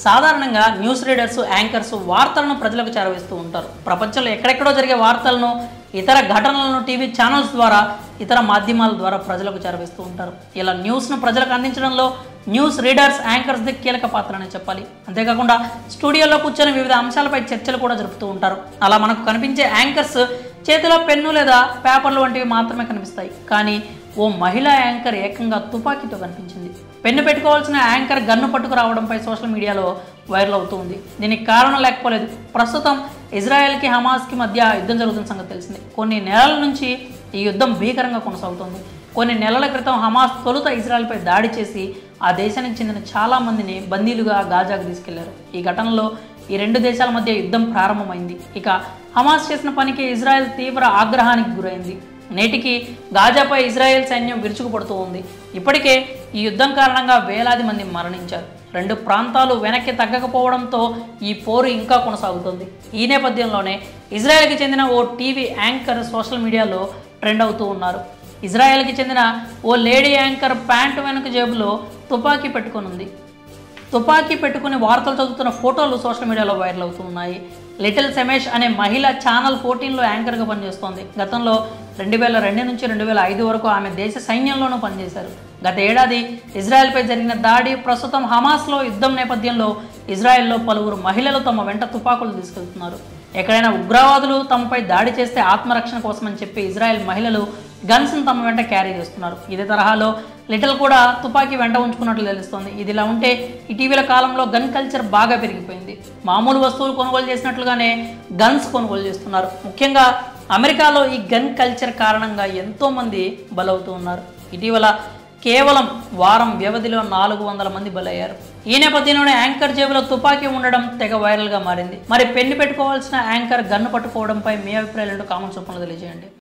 సాధారణంగా news readers, anchors వార్తలను ప్రజలకు చేరవేస్తూ ఉంటారు. ప్రపంచంలో ఎక్కడెక్కడో జరిగే వార్తలను, ఇతర ఘటనలను టీవీ ఛానల్స్ ద్వారా, ఇతర మాధ్యమాల ద్వారా ప్రజలకు చేరవేస్తూ ఉంటారు. ఇలా న్యూస్ను ప్రజలకు అందించడంలో న్యూస్ రీడర్స్, యాంకర్స్ది కీలక పాత్ర అని చెప్పాలి. అంతేకాకుండా స్టూడియోలో కూర్చొని వివిధ అంశాలపై చర్చలు కూడా జరుపుతూ ఉంటారు. అలా మనకు కనిపించే యాంకర్స్ చేతిలో పెన్ను లేదా పేపర్లు వంటివి మాత్రమే కనిపిస్తాయి. కానీ ఓ మహిళా యాంకర్ ఏకంగా తుపాకీతో కనిపించింది. పెన్ను పెట్టుకోవాల్సిన యాంకర్ గన్ను పట్టుకు రావడంపై సోషల్ మీడియాలో వైరల్ అవుతూ ఉంది. దీనికి కారణం లేకపోలేదు. ప్రస్తుతం ఇజ్రాయెల్కి, హమాస్కి మధ్య యుద్ధం జరుగుతున్న సంగతి తెలిసింది. కొన్ని నెలల నుంచి ఈ యుద్ధం భీకరంగా కొనసాగుతుంది. కొన్ని నెలల క్రితం హమాస్ తొలుత ఇజ్రాయెల్పై దాడి చేసి ఆ దేశానికి చెందిన చాలామందిని బందీలుగా గాజాకు తీసుకెళ్లారు. ఈ ఘటనలో ఈ రెండు దేశాల మధ్య యుద్ధం ప్రారంభమైంది. ఇక హమాస్ చేసిన పనికి ఇజ్రాయెల్ తీవ్ర ఆగ్రహానికి గురైంది. నేటికి గాజాపై ఇజ్రాయెల్ సైన్యం విరుచుకుపడుతూ ఉంది. ఇప్పటికే ఈ యుద్ధం కారణంగా వేలాది మంది మరణించారు. రెండు ప్రాంతాలు వెనక్కి తగ్గకపోవడంతో ఈ పోరు ఇంకా కొనసాగుతుంది. ఈ నేపథ్యంలోనే ఇజ్రాయెల్కి చెందిన ఓ టీవీ యాంకర్ సోషల్ మీడియాలో ట్రెండ్ అవుతూ ఉన్నారు. ఇజ్రాయెల్కి చెందిన ఓ లేడీ యాంకర్ ప్యాంటు వెనుక జేబులో తుపాకీ పెట్టుకుని తుపాకీ పెట్టుకుని వార్తలు చదువుతున్న ఫోటోలు సోషల్ మీడియాలో వైరల్ అవుతూ ఉన్నాయి. లిటిల్ సెమేష్ అనే మహిళ ఛానల్ 14లో యాంకర్గా పనిచేస్తోంది. గతంలో 2002 నుంచి 2005 వరకు ఆమె దేశ సైన్యంలోనూ పనిచేశారు. గత ఏడాది ఇజ్రాయెల్పై జరిగిన దాడి, ప్రస్తుతం హమాస్లో యుద్ధం నేపథ్యంలో ఇజ్రాయెల్లో పలువురు మహిళలు తమ వెంట తుపాకులు తీసుకెళ్తున్నారు. ఎక్కడైనా ఉగ్రవాదులు తమపై దాడి చేస్తే ఆత్మరక్షణ కోసమని చెప్పి ఇజ్రాయెల్ మహిళలు గన్స్ను తమ వెంట క్యారీ చేస్తున్నారు. ఇదే తరహాలో లిటిల్ కూడా తుపాకీ వెంట ఉంచుకున్నట్లు తెలుస్తోంది. ఇదిలా ఉంటే ఇటీవల కాలంలో గన్ కల్చర్ బాగా పెరిగిపోయింది. మామూలు వస్తువులు కొనుగోలు చేసినట్లుగానే గన్స్ కొనుగోలు చేస్తున్నారు. ముఖ్యంగా అమెరికాలో ఈ గన్ కల్చర్ కారణంగా ఎంతోమంది బలవుతూ ఉన్నారు. ఇటీవల కేవలం వారం వ్యవధిలో 400 మంది బలయ్యారు. ఈ నేపథ్యంలోనే యాంకర్ జేబులో తుపాకీ ఉండడం తెగ వైరల్గా మారింది. మరి పెన్ను పెట్టుకోవాల్సిన యాంకర్ గన్ను పట్టుకోవడంపై మీ అభిప్రాయాలు కామెంట్స్ రూపంలో తెలియజేయండి.